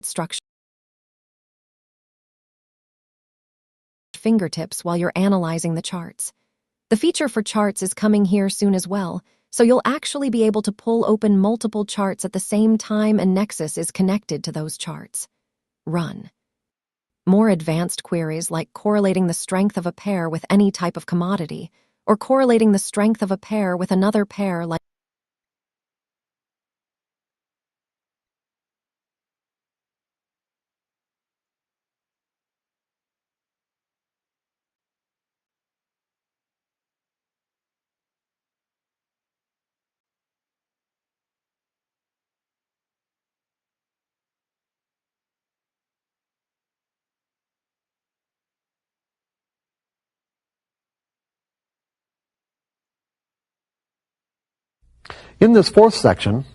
structure fingertips while you're analyzing the charts. The feature for charts is coming here soon as well, so you'll actually be able to pull open multiple charts at the same time and Nexus is connected to those charts. Run. More advanced queries like correlating the strength of a pair with any type of commodity, or correlating the strength of a pair with another pair like In this fourth section,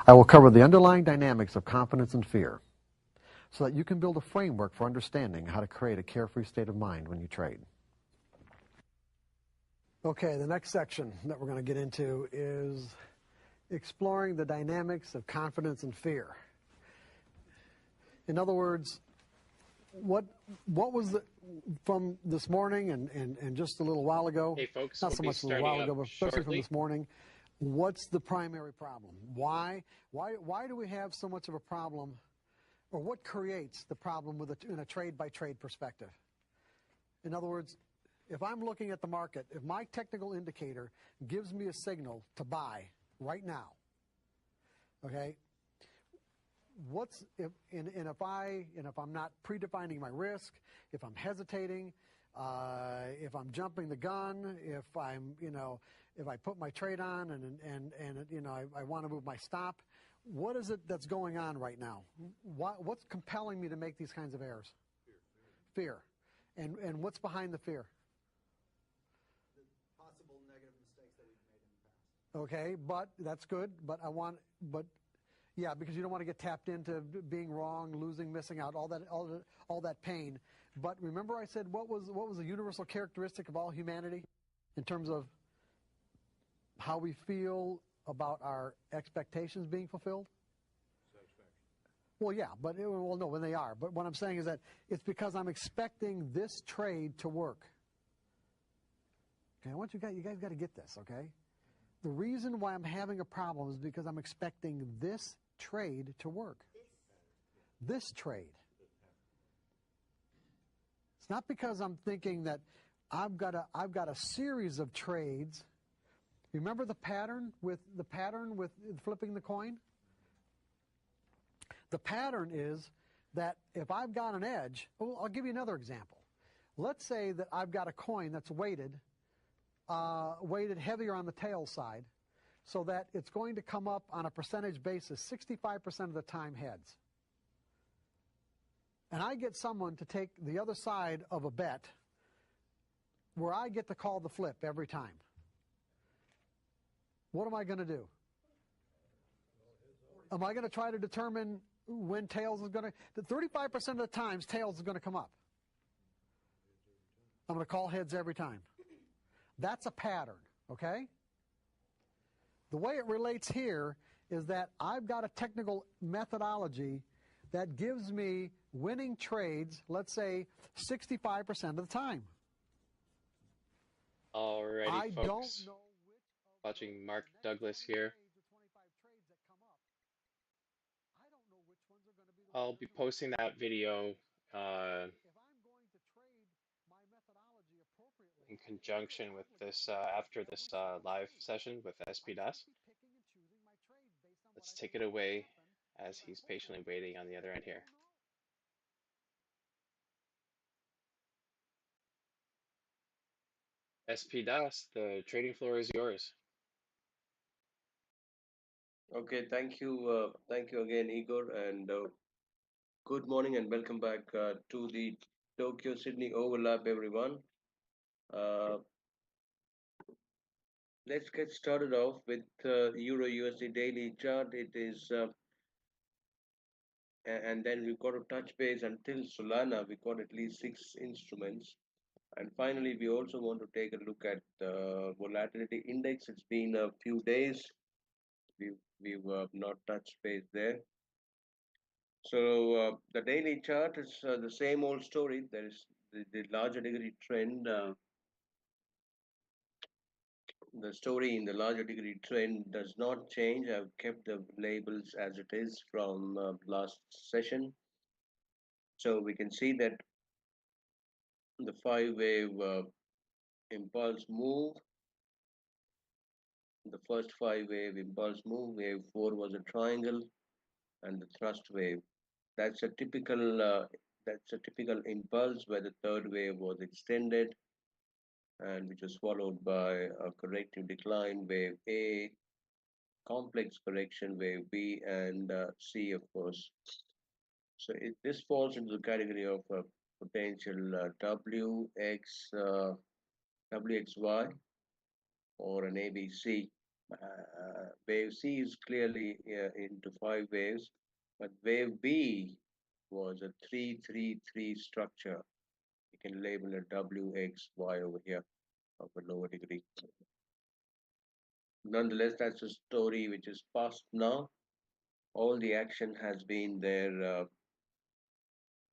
I will cover the underlying dynamics of confidence and fear so that you can build a framework for understanding how to create a carefree state of mind when you trade. Okay, the next section that we're going to get into is exploring the dynamics of confidence and fear. In other words, what was the, from this morning and just a little while ago, hey folks, not so much a little while ago, but especially from this morning, what's the primary problem? Why do we have so much of a problem, or what creates the problem with in a trade-by-trade perspective? In other words, if I'm looking at the market, if my technical indicator gives me a signal to buy right now, okay, if I'm not predefining my risk, if I'm hesitating, if I'm jumping the gun, if I put my trade on and I want to move my stop, what is it that's going on right now? What's compelling me to make these kinds of errors? Fear. And what's behind the fear? The possible negative mistakes that we've made in the past. Okay, but that's good. Yeah, because you don't want to get tapped into being wrong, losing, missing out, all that pain. But remember, I said what was a universal characteristic of all humanity in terms of how we feel about our expectations being fulfilled? Well, yeah, no, when they are. But what I'm saying is that it's because I'm expecting this trade to work. Okay, I want you guys got to get this, okay? The reason why I'm having a problem is because I'm expecting this trade to work. This trade. It's not because I'm thinking that I've got a series of trades. Remember the pattern with flipping the coin? The pattern is that if I've got an edge, I'll give you another example. Let's say that I've got a coin that's weighted heavier on the tail side, so that it's going to come up on a percentage basis 65% of the time heads. And I get someone to take the other side of a bet where I get to call the flip every time. What am I going to do? Am I going to try to determine when tails is going to... 35% of the times, tails is going to come up. I'm going to call heads every time. That's a pattern, okay? The way it relates here is that I've got a technical methodology that gives me winning trades, let's say, 65% of the time. Alrighty, I folks. don't know Watching Mark Douglas here. I'll be posting that video in conjunction with this after this live session with SPDas. Let's take it away as he's patiently waiting on the other end here. SPDas, the trading floor is yours. Okay, thank you again, Igor, and good morning and welcome back to the Tokyo Sydney overlap, everyone. Let's get started off with Euro USD daily chart. It is, and then we've got to touch base until Solana. We've got at least 6 instruments. And finally, we also want to take a look at the volatility index. It's been a few days. We've not touched base there. So the daily chart is the same old story. There is the larger degree trend. The story in the larger degree trend does not change. I've kept the labels as it is from last session. So we can see that the five wave impulse move, the first five wave impulse move, wave four was a triangle, and the thrust wave. That's a typical impulse where the third wave was extended and which was followed by a corrective decline wave A, complex correction wave B, and C, of course. So this falls into the category of potential WXY or an ABC. Wave C is clearly into five waves, but wave B was a 3-3-3 structure. You can label it WXY over here of a lower degree. Nonetheless, that's a story which is past now. All the action has been there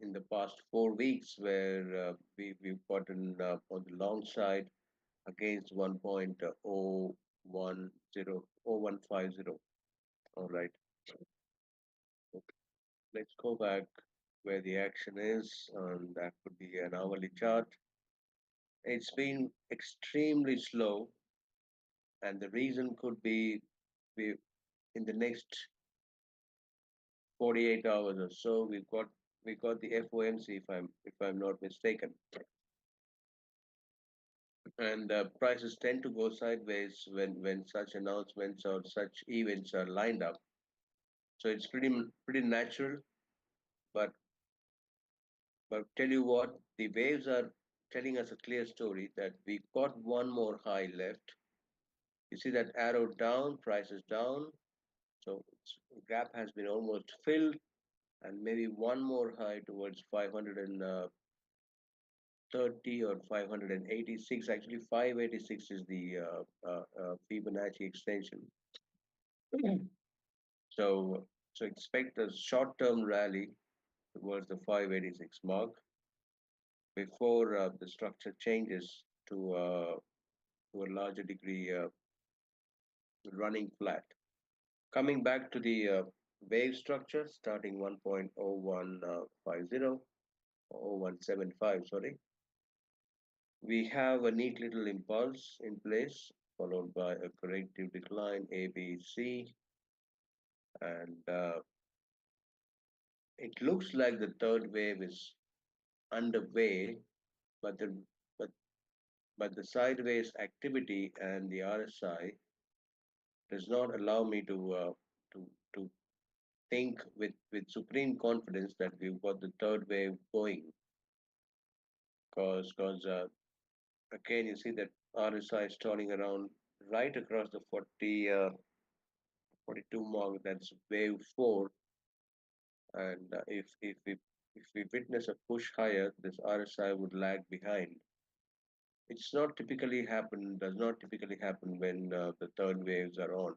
in the past 4 weeks, where we've gotten on the long side against 1.010, All right, so let's go back where the action is, and that could be an hourly chart. It's been extremely slow, and the reason could be we in the next 48 hours or so we got the FOMC if I'm not mistaken, and prices tend to go sideways when such announcements or such events are lined up. So it's pretty natural, but tell you what, the waves are telling us a clear story that we got one more high left. You see that arrow down, price is down, so gap has been almost filled, and maybe one more high towards 530 or 586. Actually, 586 is the Fibonacci extension. So, expect a short-term rally towards the 586 mark before the structure changes to a larger degree running flat. Coming back to the wave structure, starting 1.0150 or 0175, sorry, we have a neat little impulse in place, followed by a corrective decline A, B, C, and it looks like the third wave is underway, but the but but the sideways activity and the RSI does not allow me to to think with supreme confidence that we've got the third wave going, because again you see that RSI is turning around right across the 42 mark. That's wave four, and if we witness a push higher, this RSI would lag behind. It's not typically happen, does not typically happen when the third waves are on.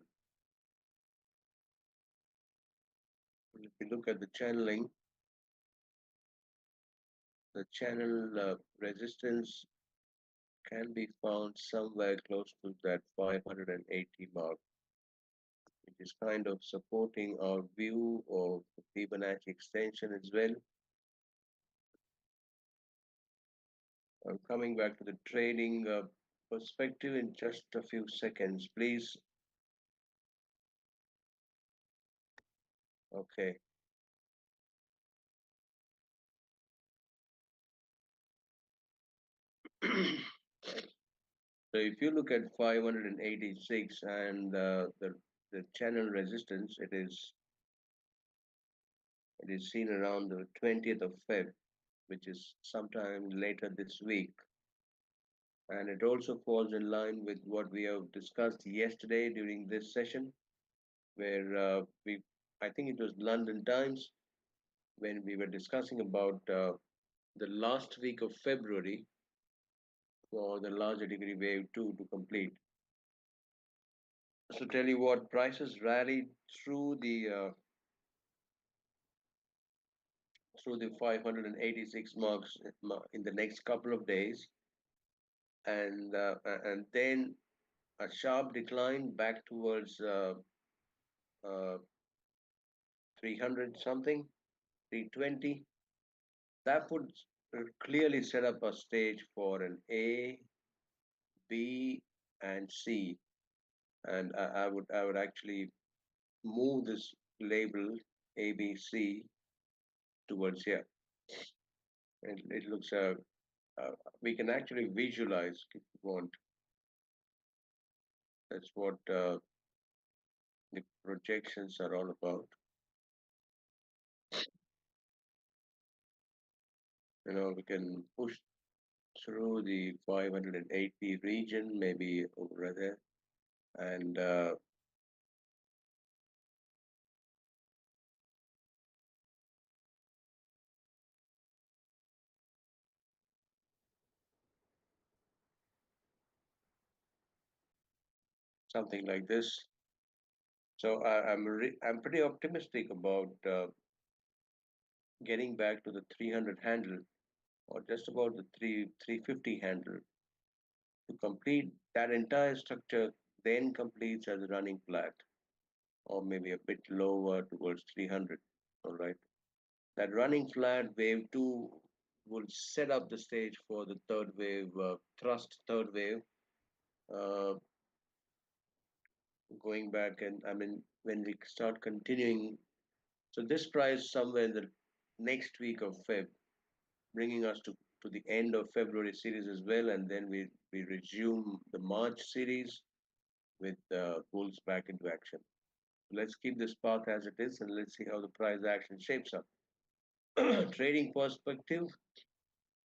If you look at the channeling, the channel resistance can be found somewhere close to that 580 mark, which is kind of supporting our view of Fibonacci extension as well. I'm coming back to the trading perspective in just a few seconds, please. Okay. So if you look at 586 and the channel resistance, it is seen around the 20th of Feb, which is sometime later this week. And it also falls in line with what we have discussed yesterday during this session, where I think it was London Times, when we were discussing about the last week of February for the larger degree wave 2 to complete. So tell you what, prices rallied through the through the 586 marks in the next couple of days, and then a sharp decline back towards uh, 300 something, 320. That would clearly set up a stage for an A, B, and C. And I would actually move this label ABC towards here. It looks we can actually visualize if you want. That's what the projections are all about. We can push through the 580 region, maybe over there, and something like this. So I'm pretty optimistic about getting back to the 300 handle or just about the 350 handle to complete that entire structure. Then completes as a running flat or maybe a bit lower towards 300. All right. That running flat wave 2 will set up the stage for the third wave, thrust third wave, uh, going back. And I mean, when we start continuing, so this price somewhere in the next week of Feb, bringing us to the end of February series as well. And then we resume the March series with bulls back into action. Let's keep this path as it is and let's see how the price action shapes up. Trading perspective,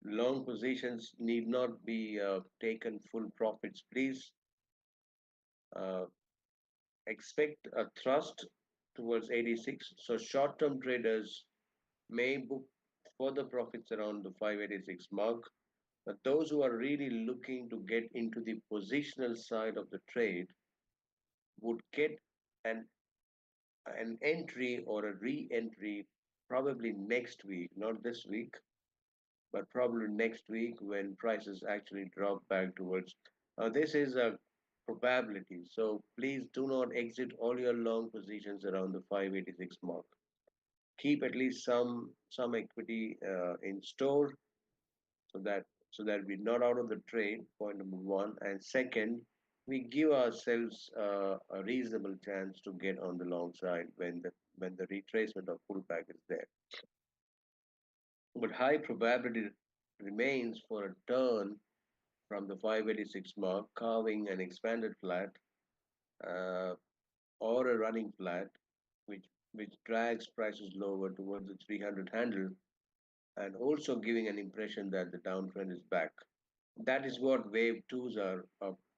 long positions need not be taken full profits, please. Uh, expect a thrust towards 86. So short-term traders may book further profits around the 586 mark. But those who are really looking to get into the positional side of the trade would get an an entry or a re-entry probably next week, not this week, but probably next week when prices actually drop back towards. This is a probability, so please do not exit all your long positions around the 586 mark. Keep at least some equity in store so that we're not out of the trade. Point number one, and second, we give ourselves a reasonable chance to get on the long side when the retracement or pullback is there. But high probability remains for a turn from the 586 mark, carving an expanded flat uh, or a running flat, which which drags prices lower towards the 300 handle and also giving an impression that the downtrend is back. That is what wave twos are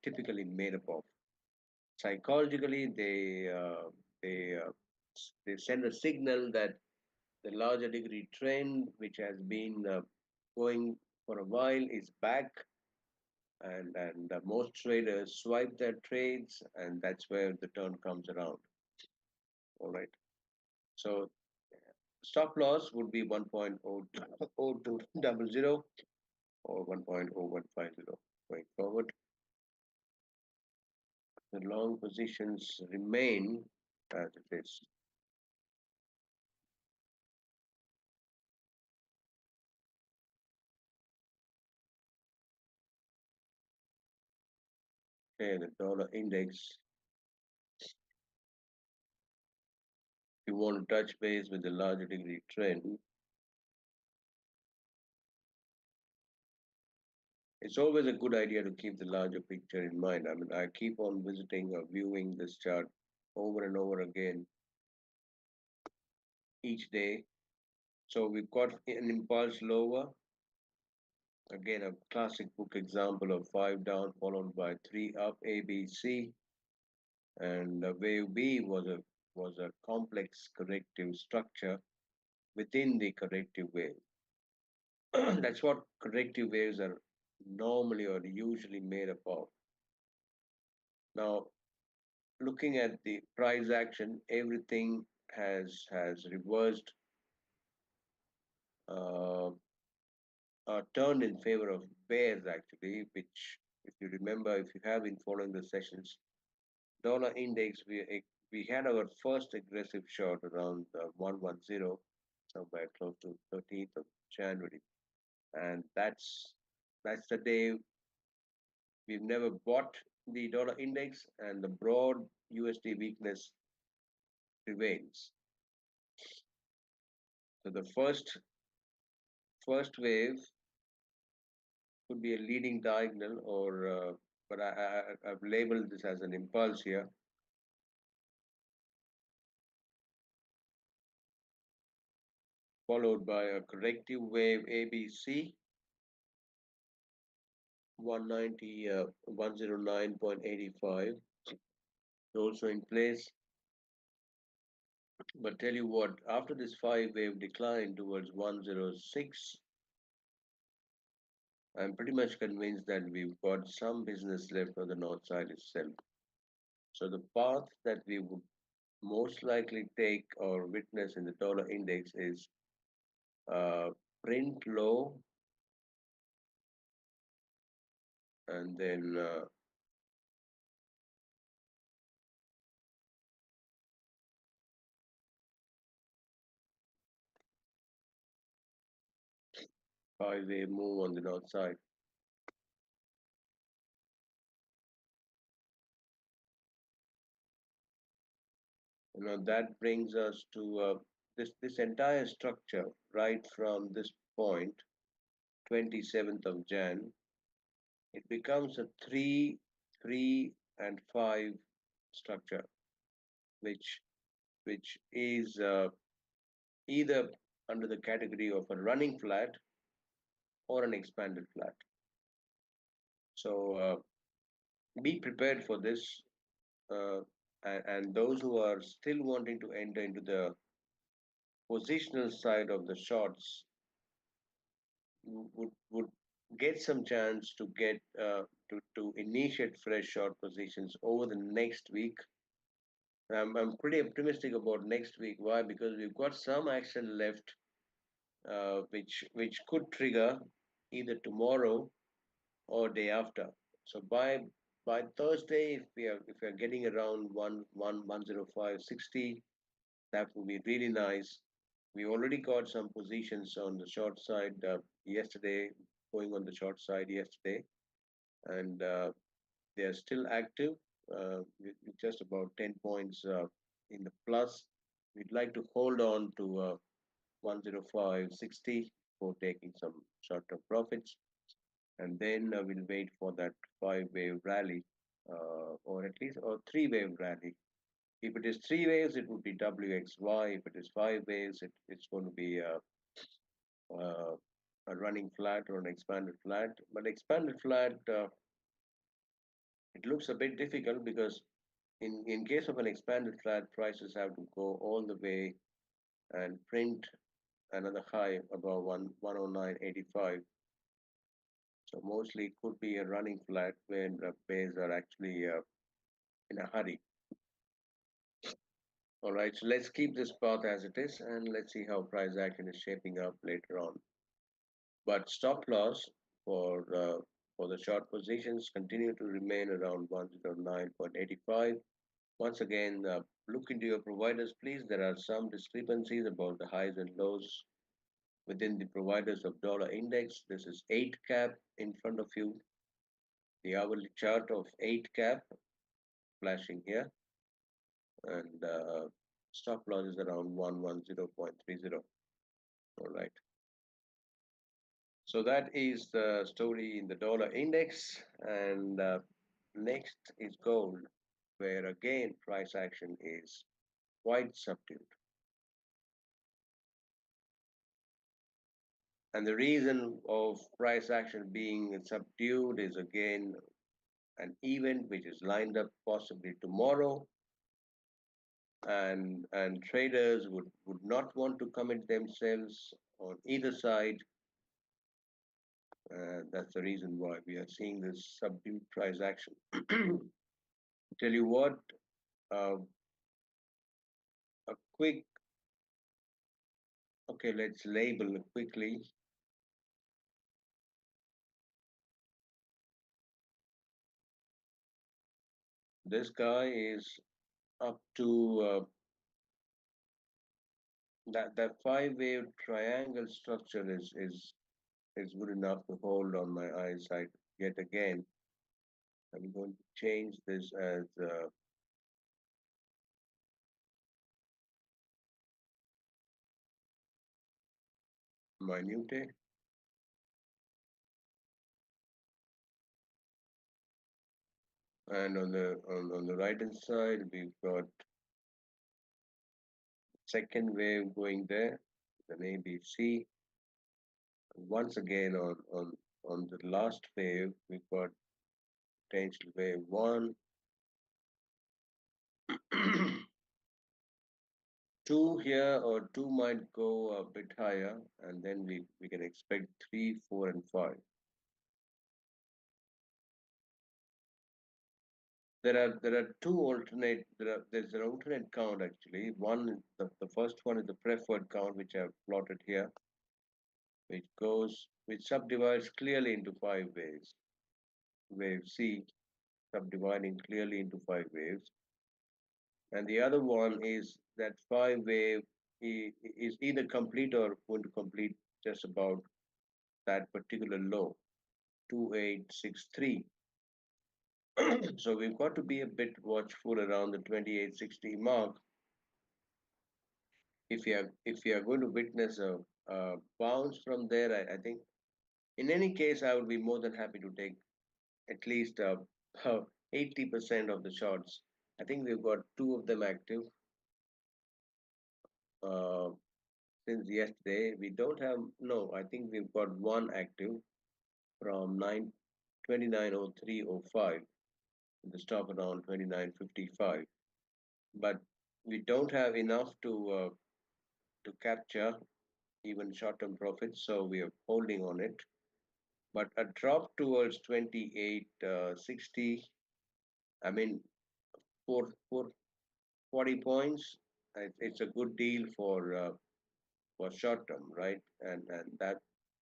typically made up of. Psychologically, they send a signal that the larger degree trend, which has been going for a while, is back, and most traders swipe their trades, and that's where the turn comes around. All right. So stop loss would be 1.0200 or 1.0150 going forward. The long positions remain as it is. Okay, the dollar index. If you want to touch base with the larger degree trend, it's always a good idea to keep the larger picture in mind. I mean, I keep on visiting or viewing this chart over and over again each day. So we've got an impulse lower. Again, a classic book example of 5 down followed by 3 up ABC. And wave B was a complex corrective structure within the corrective wave. That's what corrective waves are normally or usually made up of. Now, looking at the price action, everything has reversed turned in favor of bears actually, which, if you remember, if you have been following the sessions, dollar index, we had our first aggressive shot around 110, somewhere close to 13th of January, and that's the day we've never bought the dollar index, and the broad USD weakness prevails. So the first wave could be a leading diagonal, or but I've labeled this as an impulse here, followed by a corrective wave ABC 190 109.85, also in place. But tell you what, after this five wave decline towards 106, I'm pretty much convinced that we've got some business left on the north side itself. So the path that we would most likely take or witness in the dollar index is uh, print low and then 5 wave move on the north side. That brings us to this entire structure right from this point, 27th of Jan. It becomes a 3, 3, and 5 structure, which is either under the category of a running flat or an expanded flat. So be prepared for this, uh, and those who are still wanting to enter into the positional side of the shorts would get some chance to get to initiate fresh short positions over the next week. I'm pretty optimistic about next week. Why? Because we've got some action left, which could trigger either tomorrow or day after. So by Thursday, if we are getting around 105.60, that would be really nice. We already got some positions on the short side yesterday, going on the short side yesterday, and they are still active with just about 10 points in the plus. We'd like to hold on to 105.60 for taking some short-term profits, and then we'll wait for that five-wave rally, or at least or three-wave rally. If it is three waves, it would be WXY. If it is five waves, it's going to be uh, a running flat or an expanded flat. But expanded flat, it looks a bit difficult because in case of an expanded flat, prices have to go all the way and print another high above 109.85. So mostly it could be a running flat when the bears are actually in a hurry. All right, so let's keep this path as it is and let's see how price action is shaping up later on. But stop loss for the short positions continue to remain around 109.85. Once again, look into your providers, please. There are some discrepancies about the highs and lows within the providers of dollar index. This is 8 cap in front of you. The hourly chart of 8 cap flashing here, and stop loss is around 110.30. All right. So that is the story in the dollar index. And next is gold, where again price action is quite subdued. And the reason of price action being subdued is again an event which is lined up possibly tomorrow, and traders would not want to commit themselves on either side. That's the reason why we are seeing this subdued price action. Tell you what, uh, a quick, okay, let's label quickly This guy is up to that five wave triangle structure is good enough to hold on my eyesight. Yet again, I'm going to change this as minute. And on the right hand side, we've got second wave going there, then ABC. Once again on the last wave, we've got potential wave one, two here, or two might go a bit higher, and then we can expect three, four, and five. There are two alternate there's an alternate count actually. The first one is the preferred count which I've plotted here, which subdivides clearly into five waves. Wave C subdividing clearly into five waves, and the other one is that five wave is either complete or going to complete just about that particular low, 2863. So we've got to be a bit watchful around the 2860 mark if you are going to witness a bounce from there. I think in any case I would be more than happy to take at least 80% of the shots. I think we've got two of them active uh, since yesterday. We don't have, no, I think we've got one active from 290305 the stop around 2955. But we don't have enough to capture even short-term profits, so we are holding on it. But a drop towards 2860, I mean, for 40 points, it's a good deal for short term, right? And that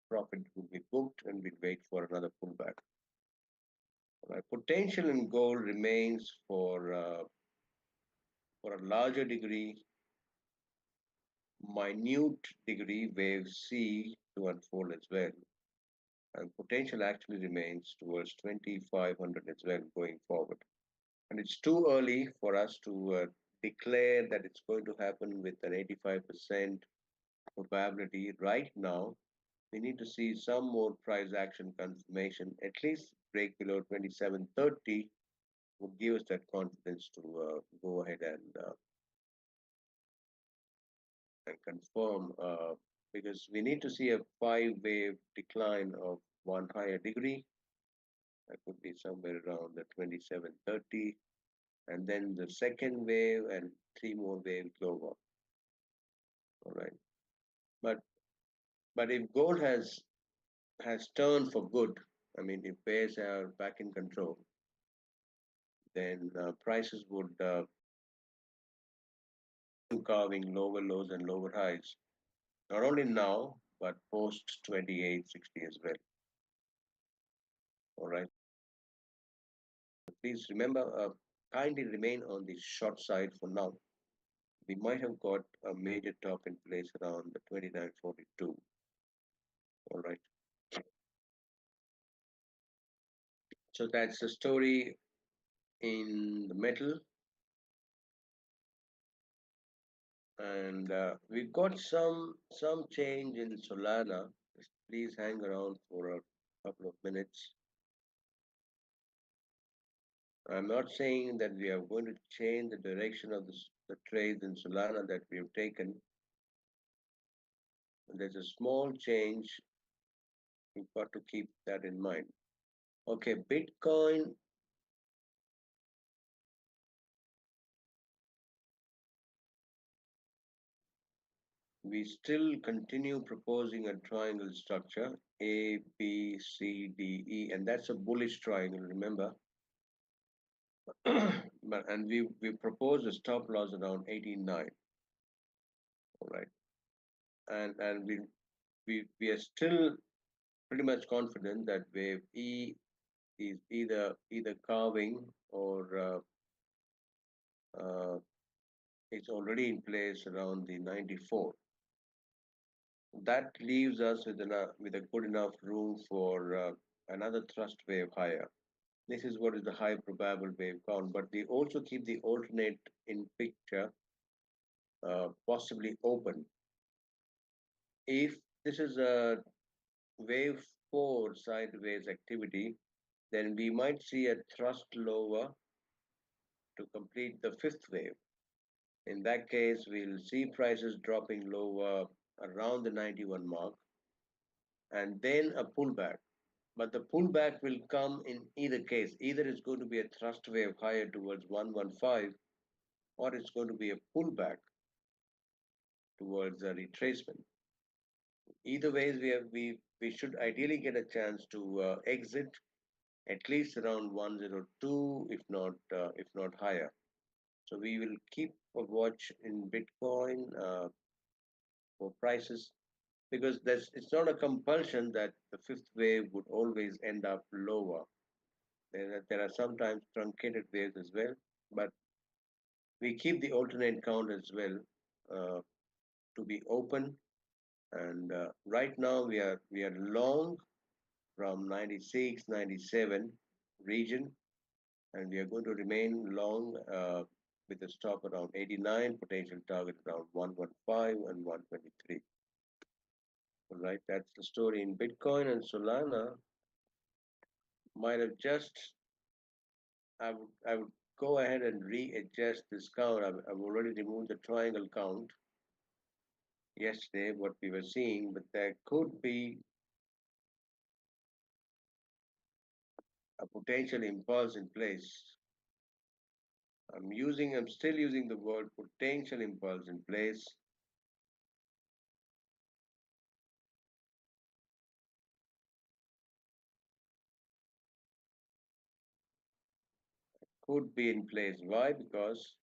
profit will be booked, and we'll wait for another pullback. Right? Potential in gold remains for a larger degree, minute degree, wave C to unfold as well. And potential actually remains towards 2500 as well going forward. And it's too early for us to declare that it's going to happen with an 85% probability right now. We need to see some more price action confirmation, at least break below 2730 would give us that confidence to go ahead and confirm, because we need to see a five wave decline of one higher degree. That could be somewhere around the 2730, and then the second wave and three more waves lower. All right. But if gold has turned for good, I mean, if bears are back in control, then prices would carving lower lows and lower highs, not only now but post 2860 as well. All right. Please remember, kindly remain on the short side for now. We might have got a major top in place around the 2942. All right. So that's the story in the metal. And we've got some change in Solana. Please hang around for a couple of minutes. I'm not saying that we are going to change the direction of the trades in Solana that we have taken. There's a small change. We've got to keep that in mind. Okay, Bitcoin. We still continue proposing a triangle structure, A, B, C, D, E, and that's a bullish triangle, remember? And we propose a stop loss around 89. All right. And we are still pretty much confident that wave E is either carving or it's already in place around the 94. That leaves us with a good enough room for another thrust wave higher. This is what is the high probable wave count, but we also keep the alternate in picture possibly open. If this is a wave 4 sideways activity, then we might see a thrust lower to complete the fifth wave. In that case, we'll see prices dropping lower around the 91 mark and then a pullback. But the pullback will come in either case. Either it's going to be a thrust wave higher towards 115 or it's going to be a pullback towards a retracement. Either ways, we should ideally get a chance to exit at least around 102, if not higher. So we will keep a watch in Bitcoin for prices because it's not a compulsion that the fifth wave would always end up lower. There are sometimes truncated waves as well, but we keep the alternate count as well uh, to be open. And right now we are long from 96, 97 region, and we are going to remain long with a stop around 89, potential target around 115 and 123. All right, that's the story in Bitcoin and Solana. Might have just I would go ahead and readjust this count. I've already removed the triangle count yesterday, what we were seeing, but there could be a potential impulse in place. I'm still using the word potential impulse in place. Could be in place. Why? Because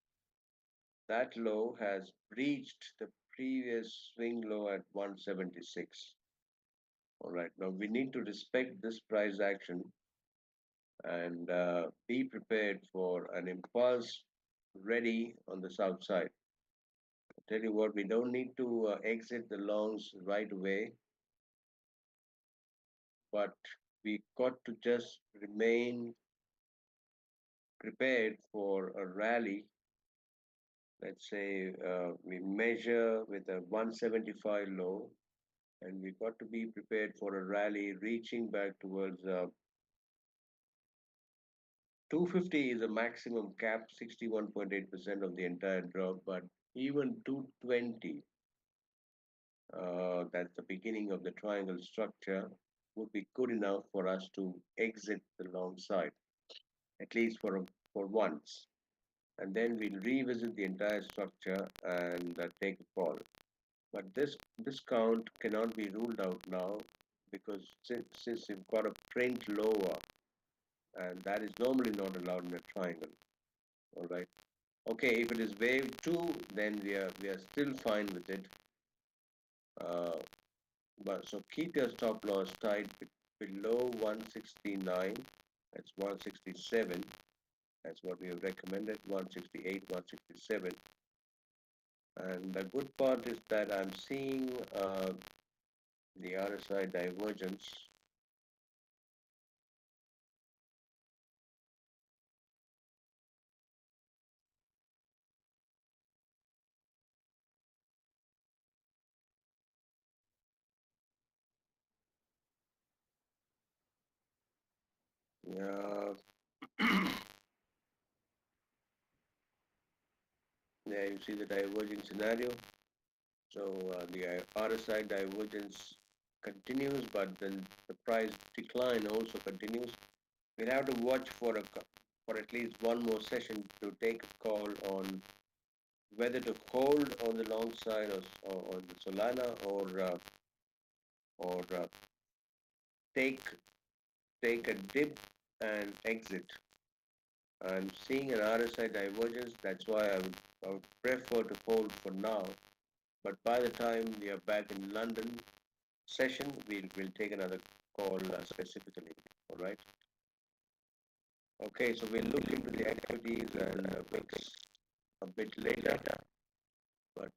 that low has breached the previous swing low at 176. All right, now we need to respect this price action and be prepared for an impulse ready on the south side. I tell you what, we don't need to exit the longs right away, but we got to just remain prepared for a rally. Let's say we measure with a 175 low, and we got to be prepared for a rally reaching back towards 250 is a maximum cap, 61.8% of the entire drop, but even 220, that's the beginning of the triangle structure, would be good enough for us to exit the long side, at least for once. And then we'll revisit the entire structure and take a call. But this count cannot be ruled out now because since you've got a print lower, and that is normally not allowed in a triangle. All right. Okay, if it is wave two, then we are still fine with it. Uh, but so keep your stop loss tight below 169. That's 167. That's what we have recommended. 168, 167. And the good part is that I'm seeing the RSI divergence. Yeah, there you see the diverging scenario. So the RSI divergence continues, but then the price decline also continues. We'll have to watch for at least one more session to take a call on whether to hold on the long side or on the Solana or take take a dip and exit. I'm seeing an RSI divergence. That's why I would prefer to hold for now. But by the time we are back in London session, we'll take another call specifically. All right. Okay, so we'll look into the activities and VIX. a bit later. But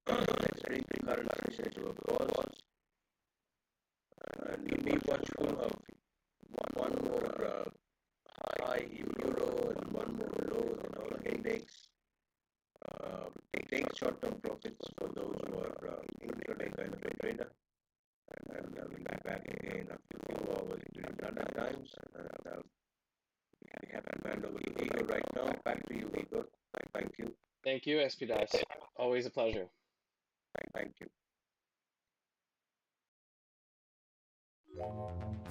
let's bring the current session to a pause and be watchful of one more high in euro and one more low in the dollar index. Take short-term profits for those who are intraday kind of a trader. And we'll be back again a few hours during London times. And we have to hand over to Igor right now. Back to you, Igor. Thank you. Thank you, SPDas. Always a pleasure. Thank you.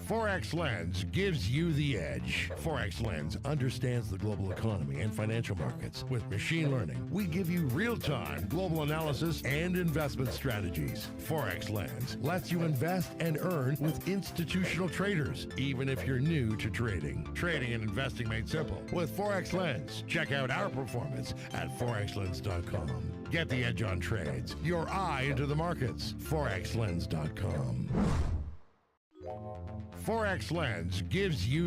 FOREXLENS gives you the edge. FOREXLENS understands the global economy and financial markets. With machine learning, we give you real-time global analysis and investment strategies. FOREXLENS lets you invest and earn with institutional traders, even if you're new to trading. Trading and investing made simple with FOREXLENS. Check out our performance at FOREXLENS.com. Get the edge on trades. Your eye into the markets. FOREXLENS.com. FOREXLENS gives you